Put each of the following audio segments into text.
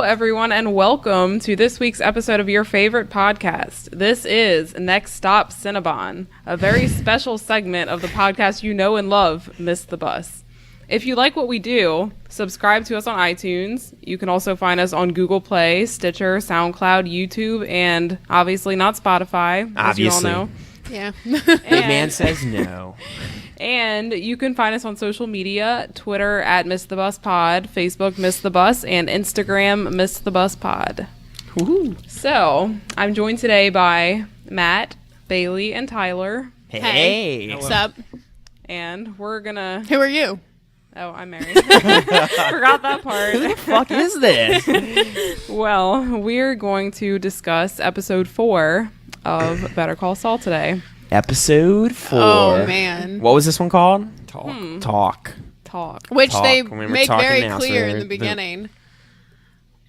everyone, and welcome to this week's episode of your favorite podcast. This is Next Stop Cinnabon, a very special segment of the podcast you know and love, Miss the Bus. If you like what we do, subscribe to us on iTunes. You can also find us on Google Play, Stitcher, SoundCloud, YouTube, and obviously not Spotify, as you all know. Yeah. Big man says no. And you can find us on social media, Twitter at Miss the Bus Pod, Facebook Miss the Bus, and Instagram Miss the Bus Pod. Woo-hoo. So, I'm joined today by Matt, Bailey, and Tyler. Hey. What's up? And we're gonna... Who are you? Oh, I'm married. Forgot that part. Who the fuck is this? Well, we're going to discuss episode 4 of Better Call Saul today. Episode 4. Oh, man. What was this one called? Talk. Which Talk. they When we're make talking very now, so clear in they're- the beginning.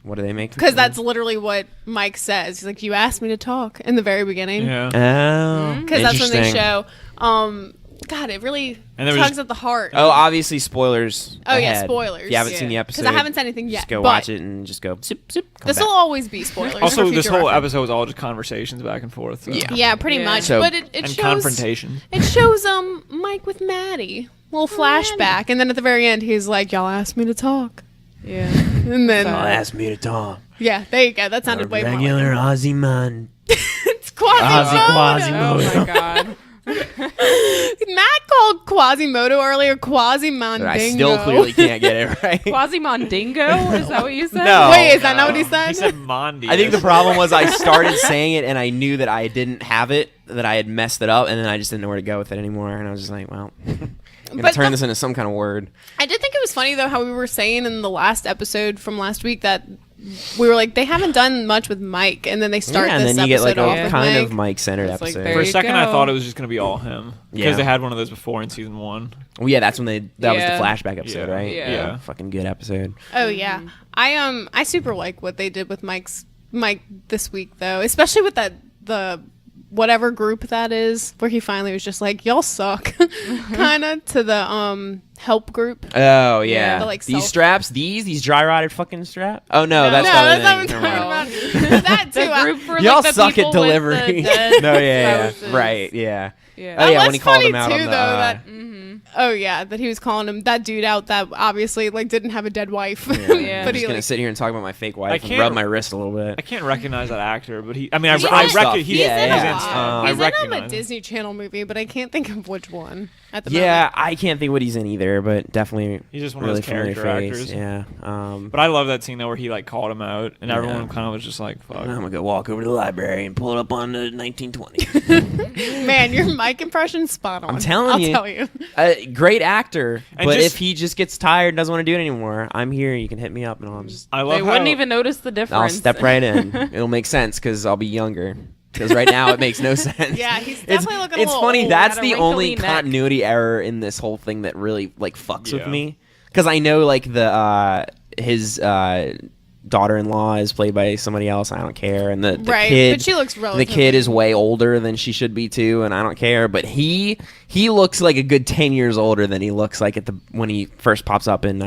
What do they make? Because that's literally what Mike says. He's like, you asked me to talk in the very beginning. Yeah. Oh. Because that's when they interesting. show. God, it really And there was tugs just- at the heart. Oh, obviously spoilers. Oh, yeah, ahead. spoilers. If you haven't Yeah. seen the episode, Because I haven't said anything yet. just go but watch it and just go zip, zip. come This back. will always be spoilers. Also, for this future whole reference. episode was all just conversations back and forth. So. Yeah, pretty Yeah. much. So- but it And shows confrontation. It shows Mike with Maddie. Little flashback, and then at the very end, he's like, "Y'all asked me to talk," Yeah. and then Don't ask me to talk. yeah, there you go. That sounded way more. Regular Aussie man. It's Quasimodo. Quasimodo. Oh my god. Matt called Quasimodo earlier Quasimondingo. I still clearly can't get it right. Quasimondingo? Is that what you said? No. Wait, is that not what he said? He said Mondi. I think the problem was I started saying it and I knew that I didn't have it, that I had messed it up, and then I just didn't know where to go with it anymore. And I was just like, well, I'm going But to turn this into some kind of word. I did think it was funny though how we were saying in the last episode from last week that we were like they haven't done much with Mike, and then they start and this then you get like episode a off with kind Mike. of Mike-centered It's like, episode. there For a you second, go. I thought it was just going to be all him. Because Yeah. they had one of those before in season 1. Well, yeah, that's when that was Yeah. the flashback episode, Yeah. right? Yeah. Fucking good episode. Oh yeah, I super like what they did with Mike this week though, especially with the whatever group that is, where he finally was just like, y'all suck, kind of to the help group. Oh, yeah. the, like, these self- straps, these dry-rotted fucking straps? Oh, no, No, that's that's not not the what thing. I'm Never talking mind. about. That too. The group for Y'all like the suck people at delivery. with the dead No, yeah, spouses. right, yeah. Yeah. Oh, yeah, That's when he called funny him out too, on the... though, that oh yeah, that he was calling him that dude out that obviously like didn't have a dead wife, Yeah. I'm but just he going to like sit here and talk about my fake I wife and can't- rub my wrist a little bit. I can't recognize that actor, but he... I mean, He's I in- reckon he's in Yeah, a yeah. lot. I He's in a recognize him. Disney Channel movie, but I can't think of which one at the Yeah, I can't think what he's in either, but definitely He's just one of really those familiar character face. actors. Yeah. But I love that scene, though, where he, like, called him out, and Yeah. everyone kind of was just like, fuck. I'm going to go walk over to the library and pull it up on the 1920s. moment. Man, your Mike impression's spot on. I'm telling I'll you. tell you. Great actor, And but just- if he just gets tired and doesn't want to do it anymore, I'm here. You can hit me up, and I'll just I love They how... wouldn't even notice the difference. I'll step right in. It'll make sense because I'll be younger. Because right now it makes no sense. Yeah, he's definitely looking a It's little funny. old. That's Got a the wrinkly only neck. continuity error in this whole thing that really like fucks with Yeah. me. Because I know like the his daughter-in-law is played by somebody else. I don't care. And the Right, kid, but she looks the relatively- kid is way older than she should be too, and I don't care. But he looks like a good 10 years older than he looks like when he first pops up in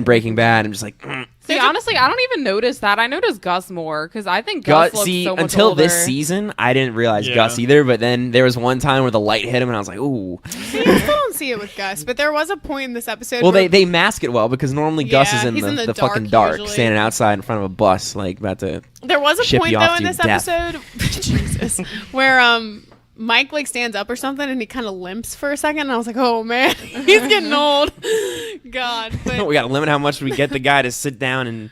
Breaking Bad. I'm just like. See, honestly, I don't even notice that. I notice Gus more because I think Gus looks See, so much until older. this season, I didn't realize Yeah. Gus either. But then there was one time where the light hit him, and I was like, "Ooh." See, I still don't see it with Gus, but there was a point in this episode. Well, where they mask it well because normally Gus Yeah, is he's in in the the fucking dark, dark, usually. standing outside in front of a bus, like about to. There was a ship point you though off in to this death. episode, Jesus, where Mike like stands up or something and he kind of limps for a second, and I was like, oh man, he's getting old. God, but We got to limit how much we get the guy to sit down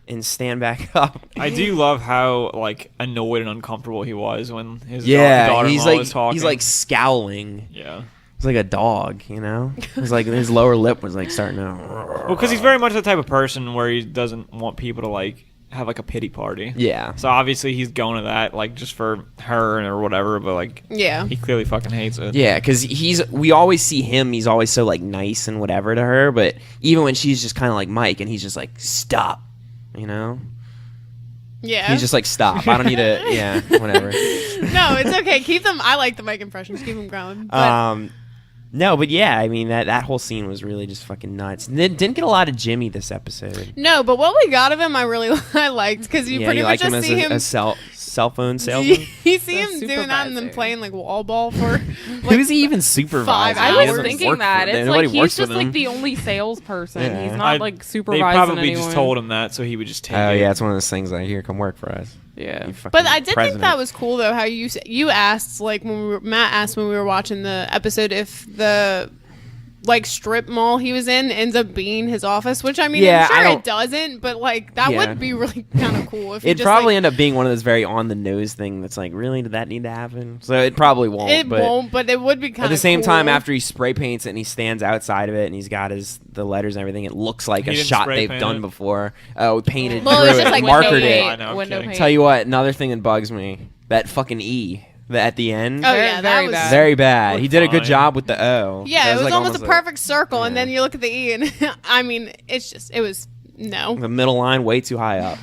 and stand back up. I do love how, like, annoyed and uncomfortable he was when his Yeah, daughter-in-law he's like was talking. he's like scowling. Yeah. He's like a dog, you know. It's like his lower lip was like starting to. Well, because he's very much the type of person where he doesn't want people to, like, have, like, a pity party. Yeah. So obviously he's going to that, like, just for her or whatever, but, like, yeah, he clearly fucking hates it. Yeah, because we always see him. He's always so like nice and whatever to her, but even when she's just kind of like Mike, and he's just like stop, you know. yeah. He's just like stop. I don't need to. Yeah, whatever. no, it's okay. Keep them. I like the Mike impressions. Keep them going. But No, but yeah, I mean that whole scene was really just fucking nuts. Didn't get a lot of Jimmy this episode. No, but what we got of him, I liked because you pretty much like just see him. a cell phone salesman. You see him doing that and then playing like wall ball for. Who's he even supervising? I He was doesn't thinking that it's like he's just like him. the only salesperson. Yeah. He's not like They supervising probably anyone. just told him that, so he would just take Oh it. yeah, it's one of those things like, here, come work for us. Yeah. You fucking But I did president. think that was cool though. How you asked like when Matt asked when we were watching the episode if the like strip mall he was in ends up being his office, which I mean, Yeah, I'm sure I don't- it doesn't, but like that Yeah. would be really kind of cool if he It'd just, probably like, end up being one of those very on the nose thing that's like, really, did that need to happen? So it probably won't. it but won't, but it would be kind At of the same cool. time, after he spray paints it and he stands outside of it and he's got the letters and everything, it looks like He a didn't shot spray they've paint done it. before. Oh, painted, Well, drew it's it, just like markered window it. I know, I'm window kidding. paint. Tell you what, another thing that bugs me, that fucking E at the end. Oh Very, yeah, that very was bad. Very bad. He did a good Fine. job with the O. yeah, That it was like almost a like- perfect circle, and yeah. then you look at the E, and I mean, it was no. The middle line way too high up.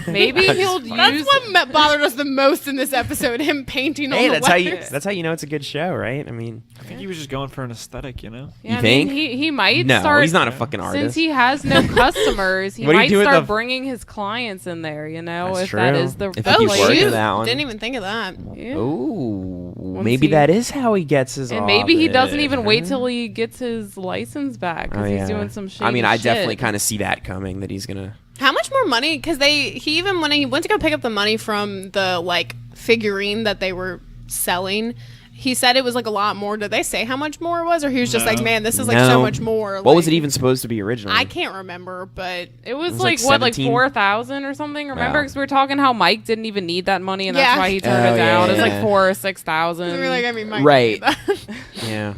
Maybe he'll That's use. what bothered us the most in this episode. Him painting Hey, on the that's how you. letters. That's how you know it's a good show, right? I mean, I think he was just going for an aesthetic, you know? Yeah, You I mean, think? he might no, start. he's not a fucking artist. Since he has no customers, he What do you might do with start the- bringing his clients in there. You know, That's if that true. is the If he Oh keeps working shoot! that one. Didn't even think of that. Yeah. Ooh, maybe he- that is how he gets his. And maybe he office. doesn't even wait till he gets his license back because Oh, he's yeah. doing some shit. I mean, I definitely kind of see that coming. That he's gonna. How much more money? Because he even when he went to go pick up the money from the like figurine that they were selling, he said it was like a lot more. Did they say how much more it was, or he was just No. like, man, this is like No. so much more? What was like- it even supposed to be originally? I can't remember, but It was was like, like what, like 17? 4,000 or something? Remember, Wow. because we were talking how Mike didn't even need that money, and that's Yeah. why he turned Oh, it down. yeah, It's like yeah. 4,000 or 6,000. we were like, I mean, Mike Right. did that. Yeah.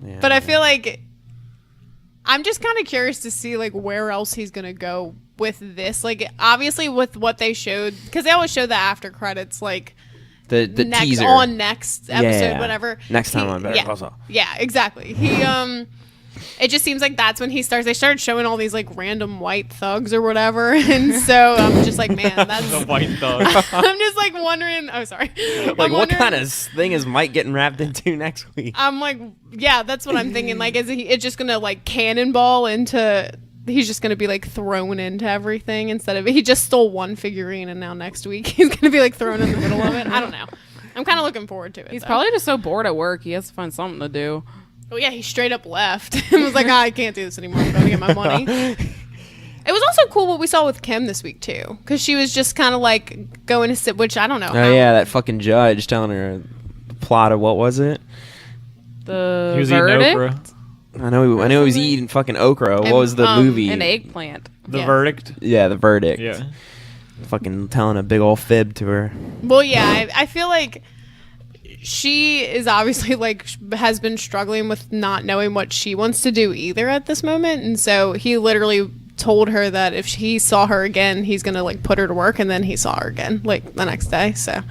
Yeah. But I feel like I'm just kind of curious to see like where else he's gonna go with this. Like obviously with what they showed, because they always show the after credits, like the next teaser on next episode, Yeah. whatever. Next time on Better yeah, Call Saul. Yeah, exactly. He it just seems like that's when he starts. They started showing all these like random white thugs or whatever, and so I'm just like, man, that's. The white thug. I'm just like wondering. Oh, sorry. Like, I'm what wondering- kind of thing is Mike getting wrapped into next week? I'm like, yeah, that's what I'm thinking. Like, is it just gonna like cannonball into? He's just gonna be like thrown into everything instead of he just stole one figurine and now next week he's gonna be like thrown in the middle of it. I don't know. I'm kind of looking forward to it. He's though. probably just so bored at work, he has to find something to do. Oh yeah, he straight up left and was like, I can't do this anymore. I'm going to get my money. It was also cool what we saw with Kim this week too, because she was just kind of like going to sit, which I don't know. Oh yeah, that fucking judge telling her the plot of what was it? The He was verdict? eating okra. I know he was eating fucking okra. What And, was the movie? An eggplant. The Yeah. verdict. Yeah, the verdict. Yeah. Fucking telling a big old fib to her. Well, yeah, I feel like she is obviously like has been struggling with not knowing what she wants to do either at this moment, and so he literally told her that if he saw her again, he's gonna like put her to work, and then he saw her again like the next day. So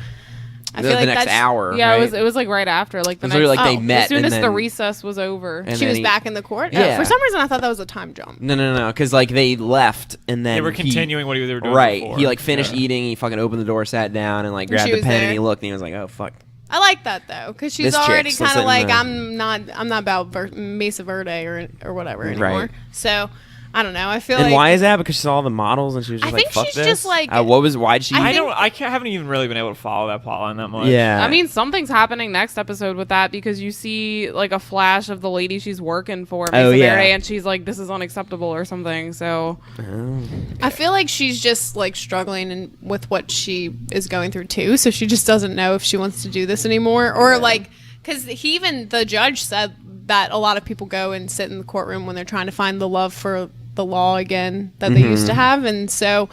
I The feel like next that's hour. Yeah, right? it was like right after, like the It was next. literally like they oh, met as soon and as the then- recess was over. and she then was he- back in the court. Yeah. For some reason, I thought that was a time jump. No, because like they left and then They were he- continuing what they were doing Right, before. he like finished Yeah. eating. He fucking opened the door, sat down, and like grabbed she the was pen there. and he looked and he was like, "Oh fuck." I like that though, because she's This already chick's kind of listening like to- I'm not about Mesa Verde or whatever anymore. Right. So I don't know. I feel And like why is that? Because she saw all the models and she was just I like, think "Fuck she's this." just, like- why'd she? Haven't even really been able to follow that plotline that much. Yeah. I mean, something's happening next episode with that because you see like a flash of the lady she's working for, Mesa Oh, yeah. Verde, and she's like, "This is unacceptable" or something. So Oh. I feel like she's just like struggling with what she is going through too. So she just doesn't know if she wants to do this anymore, or like because the judge said that a lot of people go and sit in the courtroom when they're trying to find the love for the law again that they used to have, and so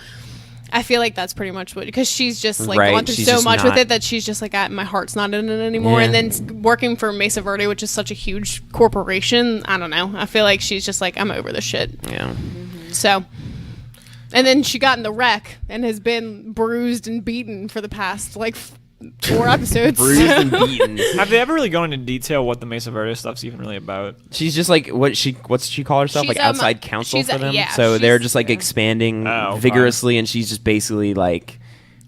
I feel like that's pretty much what, because she's just like Right, gone through she's so just much with not- it that she's just like, my heart's not in it anymore. Yeah. And then working for Mesa Verde, which is such a huge corporation, I don't know. I feel like she's just like, I'm over this shit. Yeah. So, and then she got in the wreck and has been bruised and beaten for the past like 4 episodes. Bruised and beaten. Have they ever really gone into detail what the Mesa Verde stuff's even really about? She's just like what's she call herself? She's, Like outside counsel she's for them. yeah, So they're she's- just like expanding Oh, fine. vigorously, and she's just basically like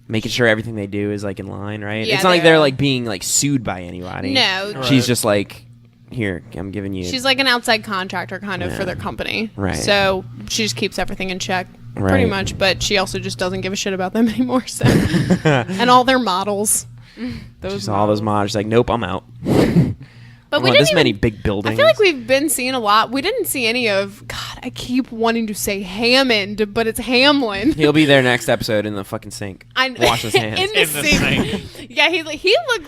making sure everything they do is like in line, right? Yeah, it's not like they're- they're like being like sued by anybody. No. She's Right. just like here, I'm giving you. She's like an outside contractor kind of for their company. Right. So she just keeps everything in check. Right. Pretty much, but she also just doesn't give a shit about them anymore. So, and all their models. Just all those mods. She's like, nope, I'm out. But we this didn't many big buildings. I feel like we've been seeing a lot. We didn't see any of. God, I keep wanting to say Hammond, but it's Hamlin. He'll be there next episode in the fucking sink. Wash his hands. In the sink. Yeah, he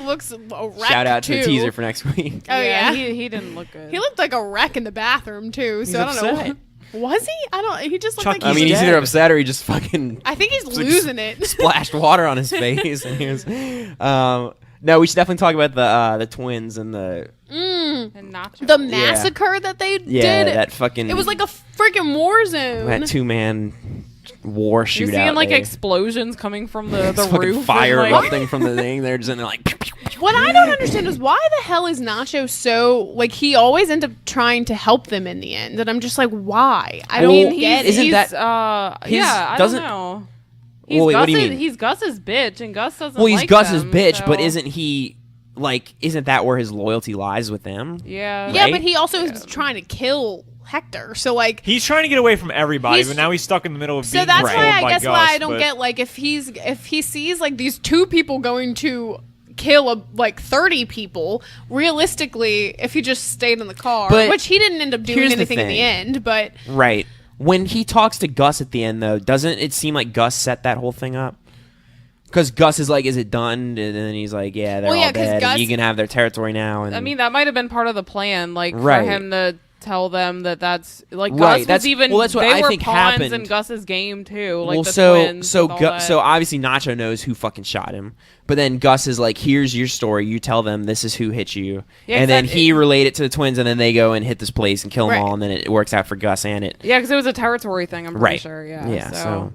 looks a wreck. Shout out to too. the teaser for next week. Oh yeah, he didn't look good. He looked like a wreck in the bathroom too. So I don't upset. know. Was he? I don't. He just looked like. I mean, he's either upset or he just fucking. I think he's losing it. Splashed water on his face, and he was. No, we should definitely talk about the twins and the. And Nacho. The massacre that they did. Yeah, that fucking. It was like a freaking war zone. That 2-man war shootout. You're seeing like there. explosions coming from the It's fucking roof. fire and, like, erupting from the thing. They're just in there like. What I don't understand is why the hell is Nacho so like he always ends up trying to help them in the end, and I'm just like, why? I don't get it. Isn't that I don't know. He's Well, wait, Gus's, what do you mean? He's Gus's bitch, and Gus doesn't. Well, he's like Gus's them, bitch, so- but isn't he like? Isn't that where his loyalty lies with them? Yeah. Yeah, right? but he also is trying to kill Hector. So like, He's trying to get away from everybody, He's- but now he's stuck in the middle of so being that's controlled why I by guess Gus, why I don't but- get like if he sees like these two people going to kill like 30 people realistically if he just stayed in the car, But which he didn't end up doing here's the anything in the thing. end, but Right. When he talks to Gus at the end, though, doesn't it seem like Gus set that whole thing up? Because Gus is like, "Is it done?" And then he's like, "Yeah, they're Well, yeah, all 'cause dead. Gus- And you can have their territory now." And I mean, that might have been part of the plan, like Right. for him to tell them that's like Right, Gus that's- was even. well, that's what they I were think pawns happened. in Gus's game too. Like well, the so twins so with all Gu- that. so obviously Nacho knows who fucking shot him, but then Gus is like, "Here's your story. You tell them this is who hit you," Yeah, and then exactly. he relate it to the twins, and then they go and hit this place and kill them Right. all, and then it works out for Gus and it. Yeah, because it was a territory thing. I'm pretty Right. sure. Yeah. Yeah. So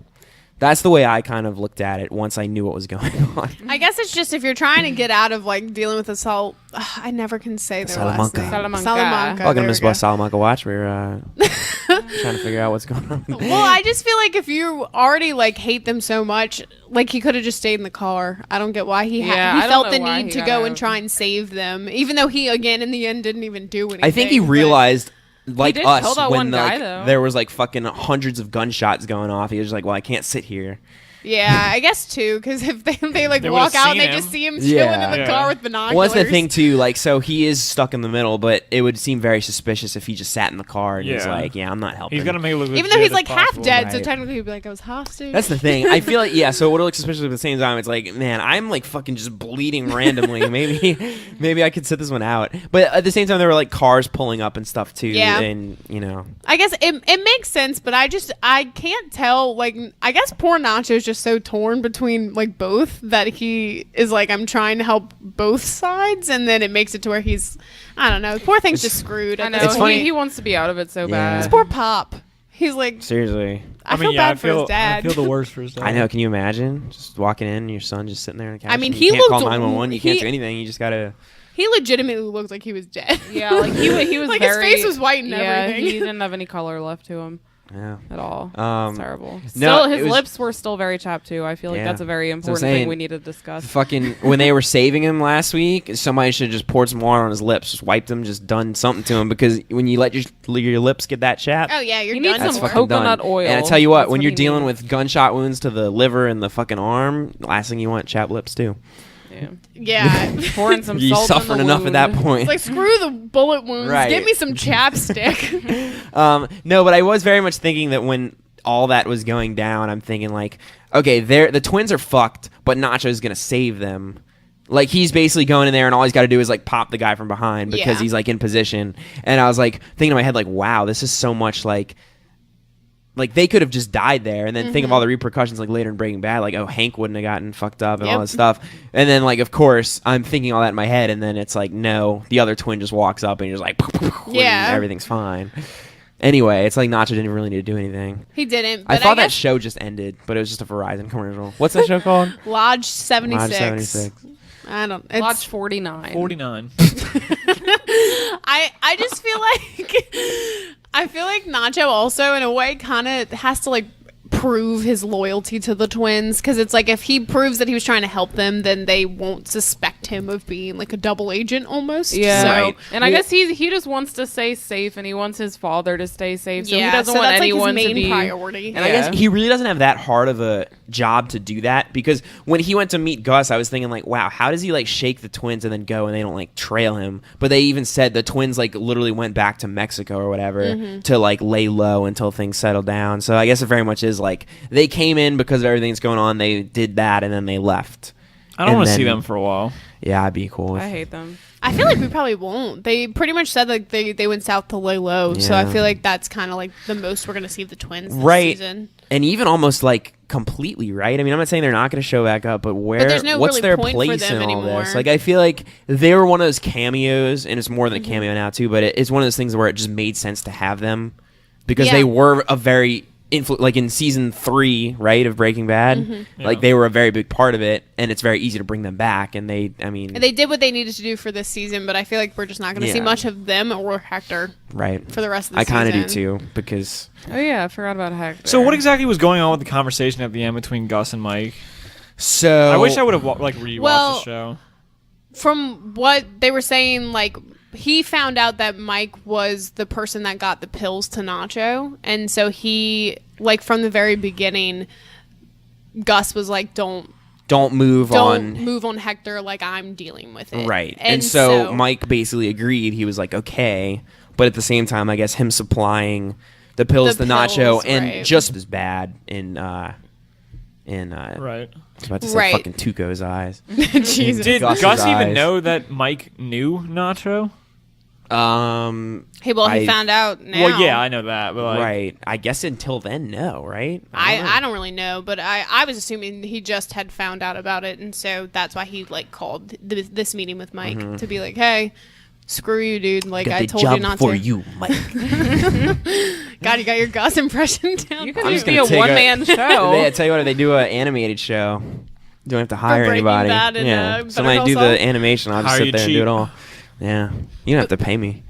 that's the way I kind of looked at it once I knew what was going on. I guess it's just if you're trying to get out of like dealing with assault. I never can say their last Salamanca. name. Salamanca. Welcome to there Miss we go. Bus Salamanca Watch. We're trying to figure out what's going on. Well, I just feel like if you already like hate them so much, like he could have just stayed in the car. I don't get why he Yeah, he I don't felt know the why need he to got go out. and try and save them, even though he again in the end didn't even do anything. I think he but- realized, like did us, kill that when one guy, like, though. there was like fucking hundreds of gunshots going off. He was just like, "Well, I can't sit here." Yeah, I guess too, because if they like They walk would've out and seen they just him. see him chilling Yeah. in the Yeah. car with binoculars. Well, that's the thing too. Like, so he is stuck in the middle, but it would seem very suspicious if he just sat in the car and he's Yeah. like, "Yeah, I'm not helping." He's gonna make it look Even though legit he's as like half possible. dead, so Right. technically he'd be like, I was hostage. That's the thing. I feel like, yeah. So it would look suspicious, but at the same time, it's like, man, I'm like fucking just bleeding randomly. maybe I could sit this one out. But at the same time, there were like cars pulling up and stuff too. Yeah. And you know, I guess it makes sense, but I can't tell. Like, I guess poor Nacho is just so torn between like both that he is like, I'm trying to help both sides, and then it makes it to where he's, I don't know, poor thing's just screwed. I know It's funny- he wants to be out of it so Yeah. bad. It's poor Pop. He's like, seriously. I feel bad for his dad. I feel the worst for his dad. I know. Can you imagine just walking in, and your son just sitting there on the couch? I mean, and he you can't call looked- 911. You can't he- do anything. You just gotta. He legitimately looked like he was dead. Yeah, like he was Like, his very, face was white and yeah, everything. he didn't have any color left to him Yeah. at all. Um, It's terrible. no, Still, it his was- lips were still very chapped too. I feel like Yeah. that's a very That's what I'm important thing saying. we need to discuss. Fucking when they were saving him last week, somebody should have just poured some water on his lips, just wiped them, just done something to him. Because when you let your lips get that chapped, Oh yeah, you're You need done. some that's for. fucking coconut done. oil. And I tell you what, That's when what you're he dealing needs. with gunshot wounds to the liver and the fucking arm, last thing you want, chapped lips too. Yeah. Yeah. Pouring some You salt in suffered the enough at that wound. point. It's like, screw the bullet wounds. Right. Give me some chapstick. No, but I was very much thinking that when all that was going down, I'm thinking like, okay, the twins are fucked, but Nacho's gonna save them. Like, he's basically going in there, and all he's got to do is like pop the guy from behind because Yeah. he's like in position. And I was like thinking in my head, like, wow, this is so much like they could have just died there, and then think of all the repercussions like later in Breaking Bad, like, oh, Hank wouldn't have gotten fucked up and all Yep. this stuff. And then like, of course, I'm thinking all that in my head, and then it's like, no, the other twin just walks up and you're just like, and Yeah. everything's fine. Anyway, it's like Nacho didn't really need to do anything. He didn't. I But thought that guess show just ended, but it was just a Verizon commercial. What's that show called? Lodge 76. Lodge 76. I don't. It's, Watch 49. 49. I just feel like I feel like Nacho also in a way kind of has to like prove his loyalty to the twins, because it's like if he proves that he was trying to help them, then they won't suspect him of being like a double agent almost. Yeah, So, Right. and I guess he just wants to stay safe, and he wants his father to stay safe, so he doesn't want that's anyone like his to main be priority. And I guess he really doesn't have that hard of a job to do that, because when he went to meet Gus, I was thinking like, wow, how does he like shake the twins and then go and they don't like trail him? But they even said the twins like literally went back to Mexico or whatever to like lay low until things settled down. So I guess it very much is like they came in because of everything that's going on, they did that, and then they left. I don't And want to see then- them for a while. Yeah, I'd be cool. I hate them. I feel like we probably won't. They pretty much said like they went south to lay low, so I Yeah. feel like that's kind of like the most we're gonna see of the twins this Right. season. And even almost like completely, right? I mean, I'm not saying they're not going to show back up, but there's no what's really their point for place them in all anymore. this? Like, I feel like they were one of those cameos, and it's more than a cameo now too. But it's one of those things where it just made sense to have them because Yeah. they were a very like in season 3, right, of Breaking Bad. Like Yeah. they were a very big part of it, and it's very easy to bring them back. And they, I mean, And they did what they needed to do for this season, but I feel like we're just not going to see Yeah. much of them or Hector right for the rest of the I season. kind of do too, because Oh yeah, I forgot about Hector. So what exactly was going on with the conversation at the end between Gus and Mike? so I wish I would have like rewatched Well- the show. From what they were saying, like he found out that Mike was the person that got the pills to Nacho, and so he like from the very beginning, Gus was like, "Don't don't on move on Hector, like I'm dealing with it." Right. And so Mike basically agreed. He was like, okay. But at the same time, I guess him supplying the pills The to Nacho pills, and right. just as bad in Right. I was about to say Right. fucking Tuco's eyes. Jesus. Did Gus's Gus even eyes. know that Mike knew Nacho? Hey, well, he I- found out now. Well, yeah, I know that, but like, right. I guess until then, no, right? I don't really know, but I was assuming he just had found out about it, and so that's why he like called this meeting with Mike to be like, "Hey, screw you, dude! Like Got I the told job you not for to." you, Mike. God, you got your Gus impression down. you pat. can I'm just just be gonna a take one-man show. I tell you what, if they do an animated show, you don't have to hire Breaking anybody. Bad and, Yeah, Better somebody Call do Saul? the animation. I'll just Hire sit you there and do cheap. it all. Yeah, you don't have to pay me.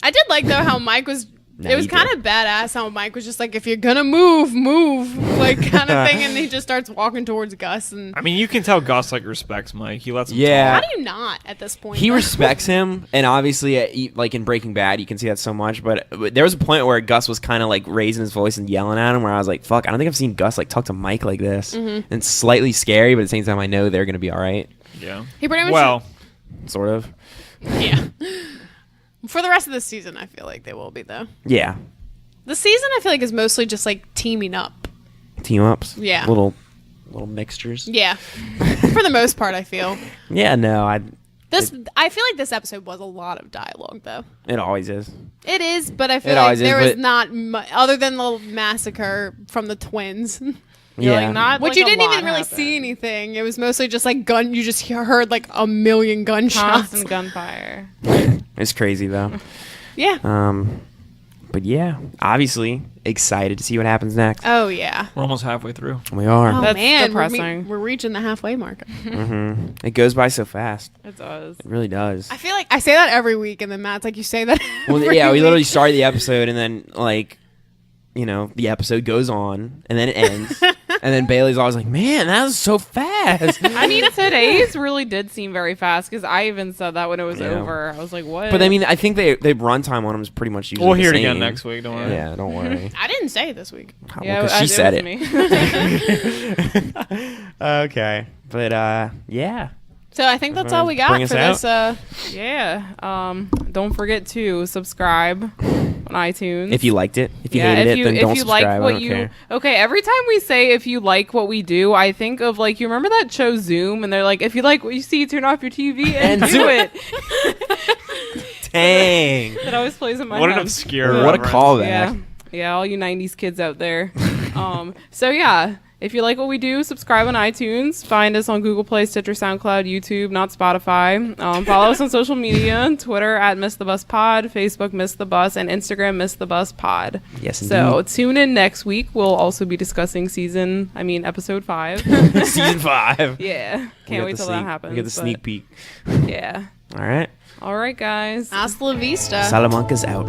I did like though how Mike was. No, it was you kind did. of badass how Mike was just like, "If you're gonna move, like kind of thing," and he just starts walking towards Gus. And I mean, you can tell Gus like respects Mike. He lets him Yeah. how do you not at this point? He though? respects him, and obviously, like in Breaking Bad, you can see that so much. But there was a point where Gus was kind of like raising his voice and yelling at him, where I was like, "Fuck, I don't think I've seen Gus like talk to Mike like this." And it's slightly scary, but at the same time, I know they're gonna be all right, talk. Yeah. He pretty much. Well, sort of. yeah. For the rest of the season, I feel like they will be though. Yeah, The season I feel like is mostly just like teaming up. team ups. Yeah. little mixtures. Yeah. For the most part, I feel. Yeah, no, I feel like this episode was a lot of dialogue though. it always is. It is, but I feel It like always is, there was but- not other than the massacre from the twins. You're Yeah, like not Which like, you a didn't lot even really happened. see anything. It was mostly just like gun. You just heard like a million gunshots. Constant gunfire. it's crazy though. Yeah. But yeah, obviously excited to see what happens next. Oh yeah. we're almost halfway through. We are. Oh That's man, depressing. we're reaching the halfway mark. It goes by so fast. It does. It really does. I feel like I say that every week, and then Matt's like, "You say that." Well, every yeah, we week." literally started the episode, and then like, the episode goes on, and then it ends, and then Bailey's always like, "Man, that was so fast." I mean, today's really did seem very fast because I even said that when it was Yeah. over. I was like, "What?" But I mean, I think they runtime on them is pretty much usually. We'll the hear it same. again next week. Don't worry. Yeah, don't worry. I didn't say it this week. yeah, Because she it said was it. me. Okay, but yeah. So I think that's all we got Bring for us this. Yeah. Don't forget to subscribe on iTunes. If you liked it, if you yeah, hated if you it, then don't if you subscribe. like I what don't you care. okay, every time we say if you like what we do, I think of like you remember that show Zoom, and they're like, if you like what you see, turn off your TV and And do do it. Dang. That always plays in my What an head. obscure. What a reference. callback. Yeah, yeah, all you '90s kids out there. So yeah, if you like what we do, subscribe on iTunes. Find us on Google Play, Stitcher, SoundCloud, YouTube, not Spotify. Follow us on social media: Twitter at Miss the Bus Pod, Facebook Miss the Bus, and Instagram Miss the Bus Pod. Yes, So indeed. tune in next week. We'll also be discussing episode 5. Season 5. Yeah, can't wait till that happens. We get the sneak peek. but Yeah. All right. All right, guys. Hasta la vista. Salamanca's out.